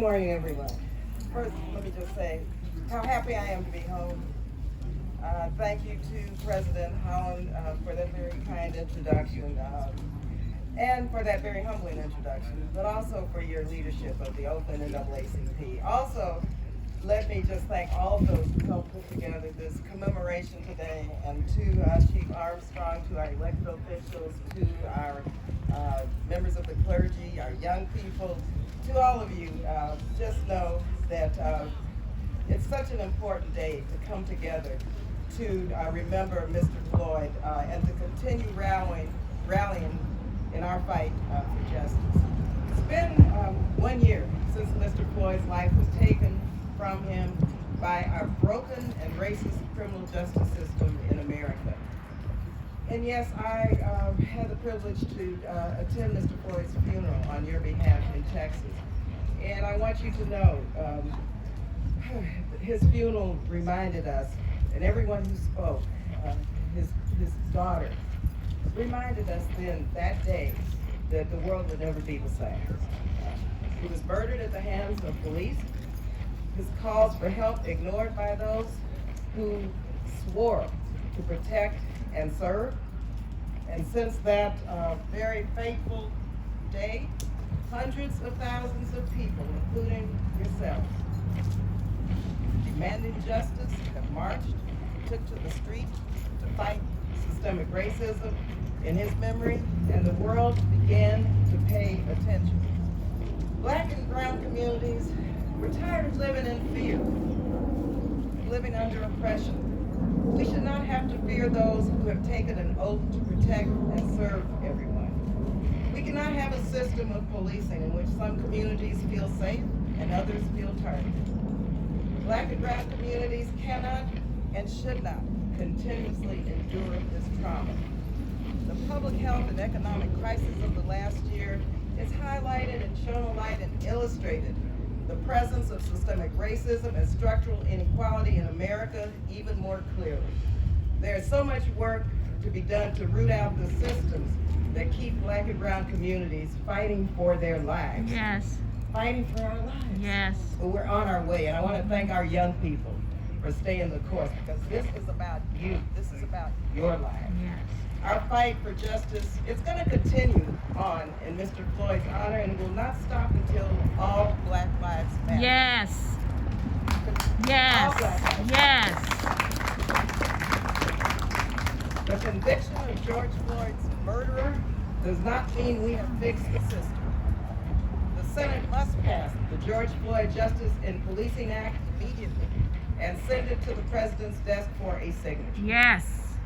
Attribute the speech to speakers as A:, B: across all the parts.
A: morning, everyone. First, let me just say how happy I am to be home. Thank you to President Holland for that very kind introduction and for that very humbling introduction, but also for your leadership of the Oakland and OAACC. Also, let me just thank all of those who helped put together this commemoration today, and to Chief Armstrong, to our elected officials, to our members of the clergy, our young people, to all of you. Just know that it's such an important day to come together to remember Mr. Floyd and to continue rallying in our fight for justice. It's been 1 year since Mr. Floyd's life was taken from him by our broken and racist criminal justice system in America. And yes, I had the privilege to attend Mr. Floyd's funeral on your behalf in Texas. And I want you to know, his funeral reminded us, and everyone who spoke, his daughter, reminded us then, that day, that the world would never be the same. He was murdered at the hands of police, his calls for help ignored by those who swore to protect and serve. And since that very fateful day, hundreds of thousands of people, including yourselves, demanding justice, have marched, took to the street to fight systemic racism in his memory, and the world began to pay attention. Black and brown communities were tired of living in fear, living under oppression. We should not have to fear those who have taken an oath to protect and serve everyone. We cannot have a system of policing in which some communities feel safe and others feel targeted. Black and brown communities cannot and should not continuously endure this trauma. The public health and economic crisis of the last year has highlighted and shown a light and illustrated the presence of systemic racism and structural inequality in America even more clearly. There is so much work to be done to root out the systems that keep Black and brown communities fighting for their lives.
B: Yes.
A: Fighting for our lives.
B: Yes.
A: But we're on our way, and I want to thank our young people for staying the course, because this is about you. This is about your life.
B: Yes.
A: Our fight for justice, it's going to continue on in Mr. Floyd's honor, and it will not stop until all Black lives matter.
B: Yes.
A: All
B: Yes.
A: Black lives
B: Yes.
A: The conviction of George Floyd's murderer does not mean we have fixed the system. The Senate must pass the George Floyd Justice in Policing Act immediately and send it to the President's desk for a signature.
B: Yes.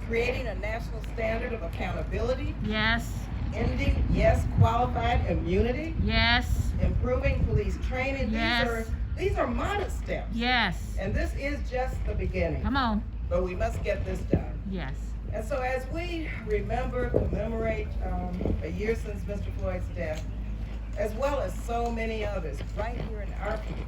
A: Creating a national standard of accountability,
B: Yes.
A: ending, yes, qualified immunity,
B: Yes.
A: improving police training.
B: Yes.
A: These are modest steps.
B: Yes.
A: And this is just the beginning.
B: Come on.
A: But we must get this done.
B: Yes.
A: And so as we commemorate a year since Mr. Floyd's death, as well as so many others right here in our community,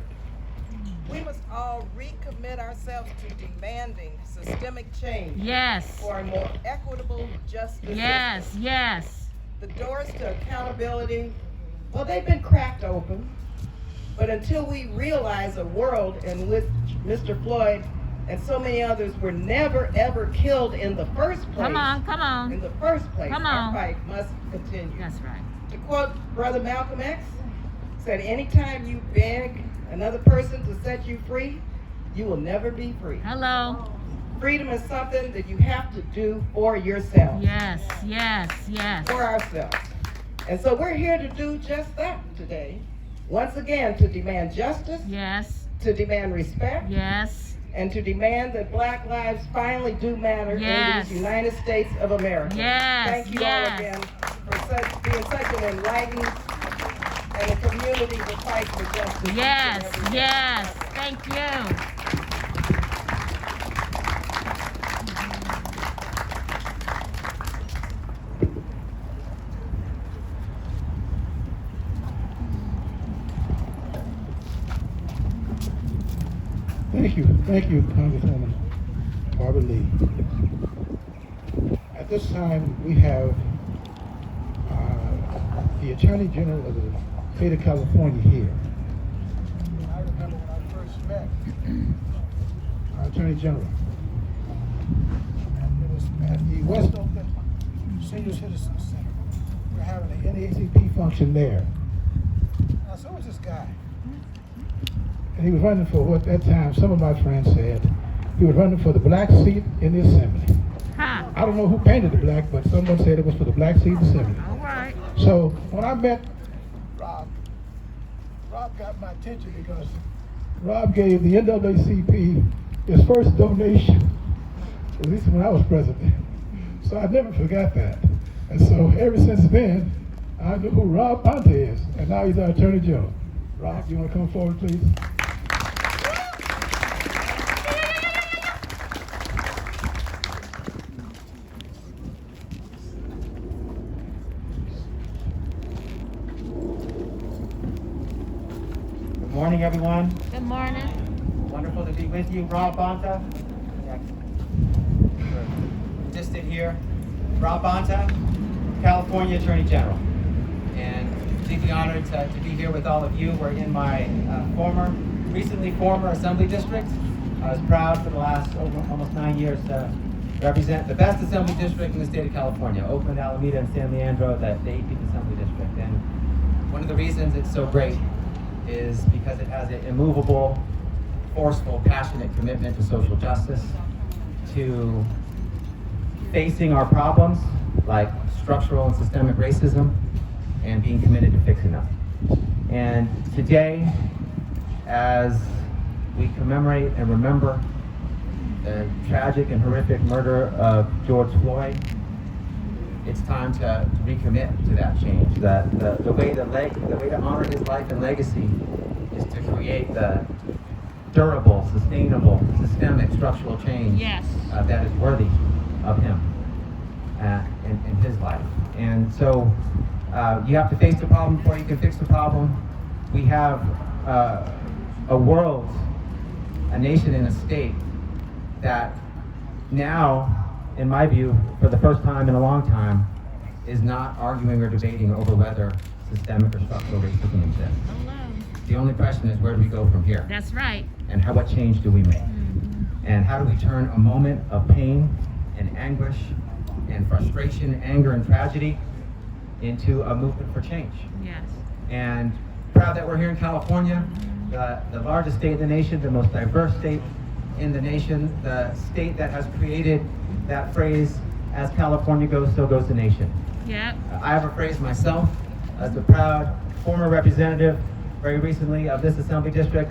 A: we must all recommit ourselves to demanding systemic change.
B: Yes.
A: For a more equitable justice
B: Yes.
A: system.
B: Yes.
A: The doors to accountability, well, they've been cracked open, but until we realize a world in which Mr. Floyd and so many others were never ever killed in the first place.
B: Come on. Come on.
A: In the first place,
B: Come
A: our
B: on.
A: fight must continue.
B: That's right.
A: To quote Brother Malcolm X, said, anytime you beg another person to set you free, you will never be free.
B: Hello.
A: Freedom is something that you have to do for yourself.
B: Yes. Yes. Yes.
A: For ourselves. And so we're here to do just that today. Once again, to demand justice,
B: Yes.
A: to demand respect,
B: Yes.
A: and to demand that Black lives finally do matter
B: Yes.
A: in these United States of America.
B: Yes.
A: Thank you
B: Yes.
A: all again for being such an enlightened and a community that fights for justice.
B: Yes.
A: Every day.
B: Yes. Thank you.
C: Thank you, Congresswoman Barbara Lee. At this time, we have the Attorney General of the state of California here. met our Attorney General. And it was at the West Oakland Senior Citizens Center. We're having an NAACP function there. Now, so was this guy. And he was running for what at that time some of my friends said he was running for the black seat in the assembly.
B: Huh.
C: I don't know who painted the black, but someone said it was for the black seat in the assembly.
B: All right.
C: So when I met Rob got my attention because Rob gave the NAACP his first donation, at least when I was president. So I never forgot that. And so ever since then, I know who Rob Bonta is, and now he's our Attorney General. Rob, you want to come forward, please?
D: Good morning, everyone.
B: Good morning.
D: Wonderful to be with you, Rob Bonta. Listed here, Rob Bonta, California Attorney General. And deeply honored to be here with all of you. We're in my recently former assembly district. I was proud for the last almost 9 years to represent the best assembly district in the state of California, Oakland, Alameda, and San Leandro, the 18th Assembly District. And one of the reasons it's so great is because it has an immovable, forceful, passionate commitment to social justice, to facing our problems like structural and systemic racism, and being committed to fixing them. And today, as we commemorate and remember the tragic and horrific murder of George Floyd, it's time to recommit to that change. The way to honor his life and legacy is to create the durable, sustainable, systemic, structural change
B: Yes.
D: that is worthy of him in his life. And so you have to face the problem before you can fix the problem. We have a world, a nation, and a state that now, in my view, for the first time in a long time, is not arguing or debating over whether systemic or structural racism exists.
B: Hello.
D: The only question is, where do we go from here?
B: That's right.
D: And what change do we make? And how do we turn a moment of pain and anguish and frustration, anger, and tragedy into a movement for change?
B: Yes.
D: And proud that we're here in California, the largest state in the nation, the most diverse state in the nation, the state that has created that phrase, as California goes, so goes the nation.
B: Yep.
D: I have a phrase myself as the proud former representative very recently of this assembly district.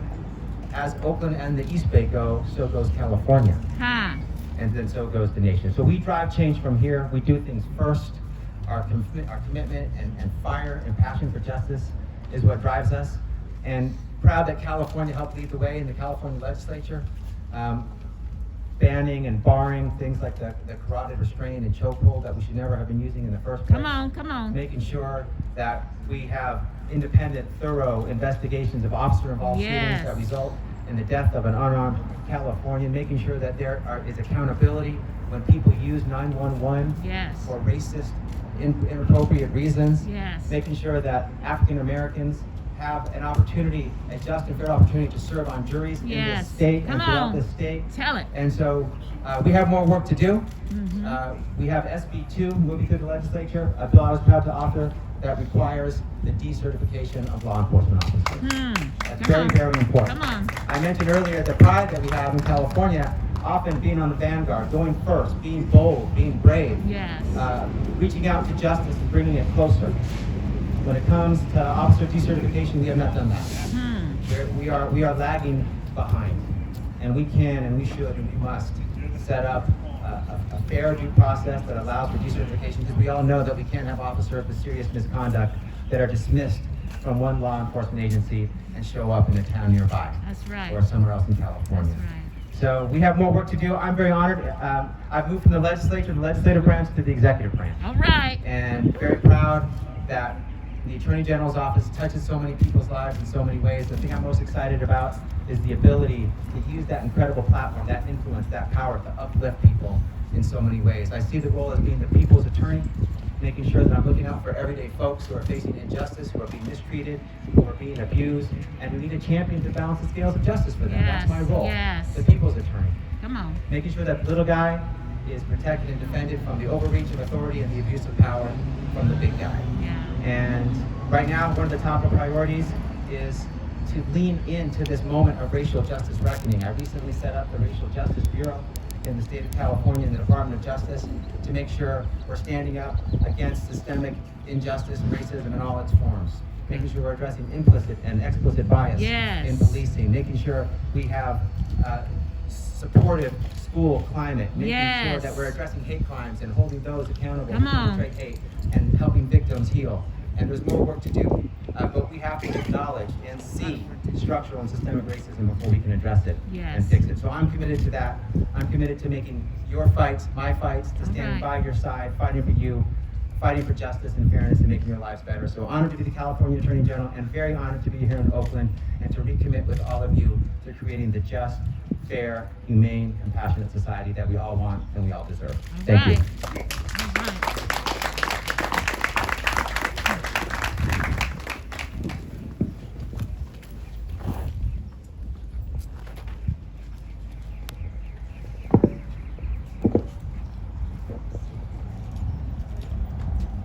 D: As Oakland and the East Bay go, so goes California.
B: Huh.
D: And then so goes the nation. So we drive change from here. We do things first. Our commitment and fire and passion for justice is what drives us. And proud that California helped lead the way in the California legislature, banning and barring things like the carotid restraint and chokehold that we should never have been using in the first place.
B: Come on.
D: Making sure that we have independent, thorough investigations of officer-involved shootings that result in the death of an unarmed Californian, making sure that there is accountability when people use 911
B: Yes.
D: for racist, inappropriate reasons,
B: Yes.
D: making sure that African Americans have an opportunity, a just and fair opportunity to serve on juries in
B: Yes.
D: this state
B: Come
D: and throughout
B: on.
D: this state.
B: Tell it.
D: And so we have more work to do.
B: Mhm.
D: We have SB 2 moving through the legislature, a bill I was proud to author that requires the decertification of law enforcement officers. That's
B: Come on.
D: very important.
B: Come on.
D: I mentioned earlier the pride that we have in California, often being on the vanguard, going first, being bold, being brave,
B: Yes.
D: reaching out to justice and bringing it closer. When it comes to officer decertification, we have not done that. We are lagging behind, and we can and we should and we must set up a fair due process that allows for decertification, because we all know that we can't have officers with serious misconduct that are dismissed from one law enforcement agency and show up in a town nearby.
B: That's right.
D: Or somewhere else in California.
B: That's right.
D: So we have more work to do. I'm very honored. I've moved from the legislature, the legislative branch, to the executive branch.
B: All right.
D: And very proud that the Attorney General's office touches so many people's lives in so many ways. The thing I'm most excited about is the ability to use that incredible platform, that influence, that power to uplift people in so many ways. I see the role as being the people's attorney, making sure that I'm looking out for everyday folks who are facing injustice, who are being mistreated, who are being abused, and we need a champion to balance the scales of justice for them.
B: Yes,
D: That's my role,
B: yes.
D: the people's attorney.
B: Come on.
D: Making sure that little guy is protected and defended from the overreach of authority and the abuse of power from the big guy.
B: Yeah.
D: And right now, one of the top priorities is to lean into this moment of racial justice reckoning. I recently set up the Racial Justice Bureau in the state of California and the Department of Justice to make sure we're standing up against systemic injustice and racism in all its forms. Making sure we're addressing implicit and explicit bias
B: Yes.
D: in policing. Making sure we have supportive school climate. Making sure
B: Yes.
D: that we're addressing hate crimes and holding those accountable
B: Come
D: who
B: on.
D: perpetrate hate and helping victims heal. And there's more work to do, but we have to acknowledge and see structural and systemic racism before we can address it
B: Yes.
D: and fix it. So I'm committed to that. I'm committed to making your fights my fights, to stand
B: Right.
D: by your side, fighting for you, fighting for justice and fairness and making your lives better. So honored to be the California Attorney General and very honored to be here in Oakland and to recommit with all of you to creating the just, fair, humane, compassionate society that we all want and we all deserve. Thank you.
B: All right.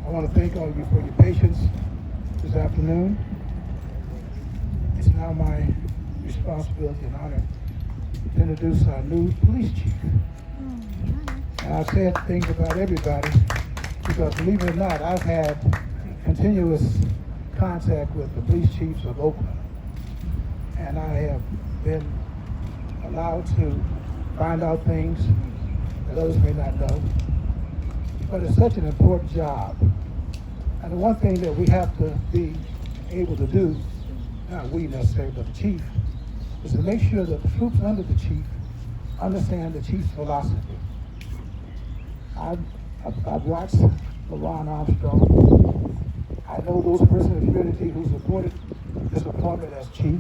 C: I want to thank all of you for your patience this afternoon. It's now my responsibility and honor to introduce our new police chief. And I've said things about everybody because, believe it or not, I've had continuous contact with the police chiefs of Oakland. And I have been allowed to find out things that others may not know. But it's such an important job. And the one thing that we have to be able to do, not we necessarily, but the chief, is to make sure that the troops under the chief understand the chief's philosophy. I've watched LaRonne Armstrong. I know those persons in the community who supported this appointment as chief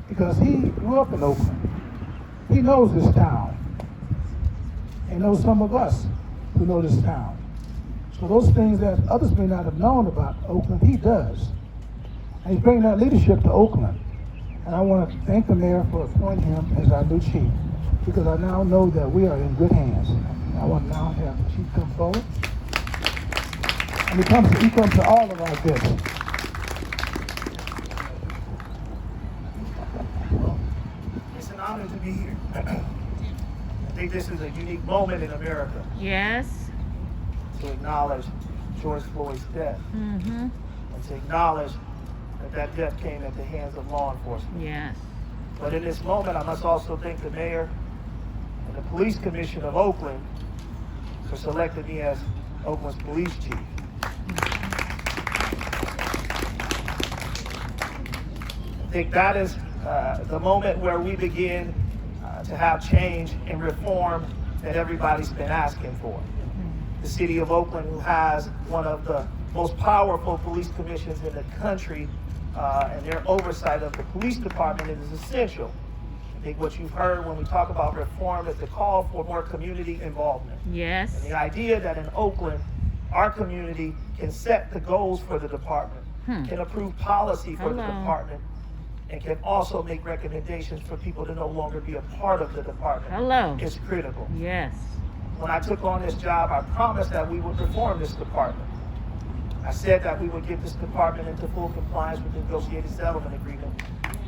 C: because he grew up in Oakland. He knows this town. He knows some of us who know this town. So those things that others may not have known about Oakland, he does. And he's bringing that leadership to Oakland. And I want to thank the mayor for appointing him as our new chief, because I now know that we are in good hands. And I want to now have the chief come forward. And he comes to all of our business.
E: Well, it's an honor to be here. I think this is a unique moment in America
B: Yes.
E: to acknowledge George Floyd's death
B: Mm-hmm.
E: and to acknowledge that that death came at the hands of law enforcement.
B: Yes.
E: But in this moment, I must also thank the mayor and the police commission of Oakland for selecting me as Oakland's police chief. I think that is the moment where we begin to have change and reform that everybody's been asking for. The city of Oakland, who has one of the most powerful police commissions in the country, and their oversight of the police department is essential. I think what you've heard when we talk about reform is the call for more community involvement.
B: Yes.
E: And the idea that in Oakland, our community can set the goals for the department, can approve policy for the
B: Hello.
E: department, and can also make recommendations for people to no longer be a part of the department.
B: Hello.
E: Is critical.
B: Yes.
E: When I took on this job, I promised that we would reform this department. I said that we would get this department into full compliance with the negotiated settlement agreement.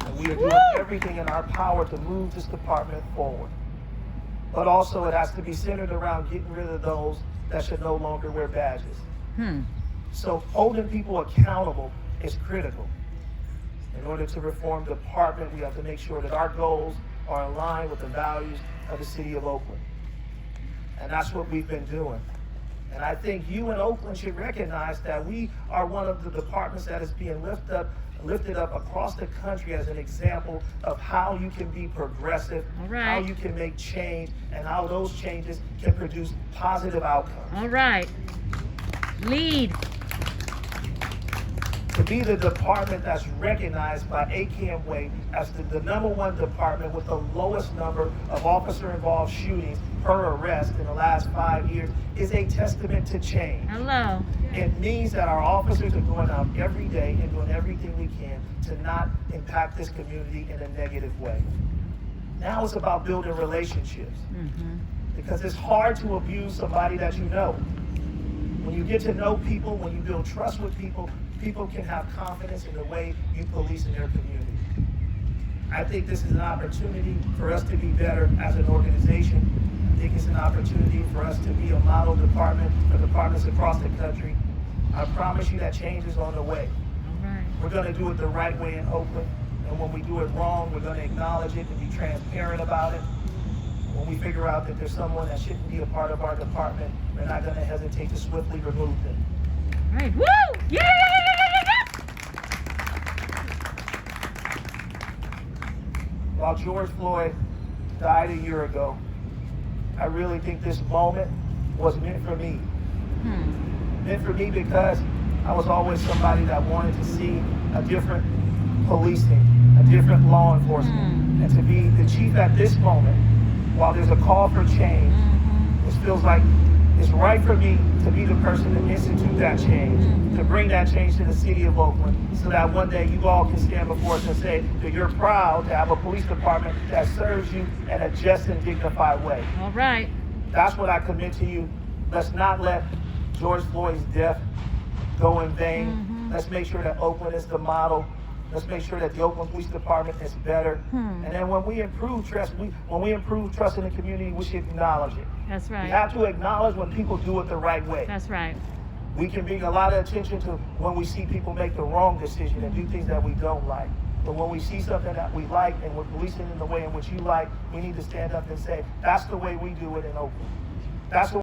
E: And we are doing everything in our power to move this department forward. But also it has to be centered around getting rid of those that should no longer wear badges. So holding people accountable is critical. In order to reform the department, we have to make sure that our goals are aligned with the values of the city of Oakland. And that's what we've been doing. And I think you in Oakland should recognize that we are one of the departments that is being lifted up across the country as an example of how you can be progressive,
B: All right.
E: how you can make change, and how those changes can produce positive outcomes.
B: All right. Lead.
E: to be the department that's recognized by ACAMWay as the #1 department with the lowest number of officer-involved shootings per arrest in the last 5 years is a testament to change.
B: Hello.
E: It means that our officers are going out every day and doing everything we can to not impact this community in a negative way. Now it's about building relationships. Because it's hard to abuse somebody that you know. When you get to know people, when you build trust with people, people can have confidence in the way you police in their community. I think this is an opportunity for us to be better as an organization. I think it's an opportunity for us to be a model department for departments across the country. I promise you that change is on the way.
B: All right.
E: We're going to do it the right way in Oakland. And when we do it wrong, we're going to acknowledge it and be transparent about it. When we figure out that there's someone that shouldn't be a part of our department, we're not going to hesitate to swiftly remove them.
B: All right. Woo! Yeah!
E: While George Floyd died a year ago, I really think this moment was meant for me. Meant for me because I was always somebody that wanted to see a different policing, a different law enforcement, and to be the chief at this moment, while there's a call for change, it feels like it's right for me to be the person to institute that change, to bring that change to the city of Oakland, so that one day you all can stand before us and say that you're proud to have a police department that serves you in a just and dignified way.
B: All right.
E: That's what I commit to you. Let's not let George Floyd's death go in vain. Let's make sure that Oakland is the model. Let's make sure that the Oakland Police Department is better. And then when we improve trust, in the community, we should acknowledge it.
B: That's right.
E: We have to acknowledge when people do it the right way.
B: That's right.
E: We can bring a lot of attention to when we see people make the wrong decision and do things that we don't like. But when we see something that we like and we're policing in the way in which you like, we need to stand up and say, that's the way we do it in Oakland. That's the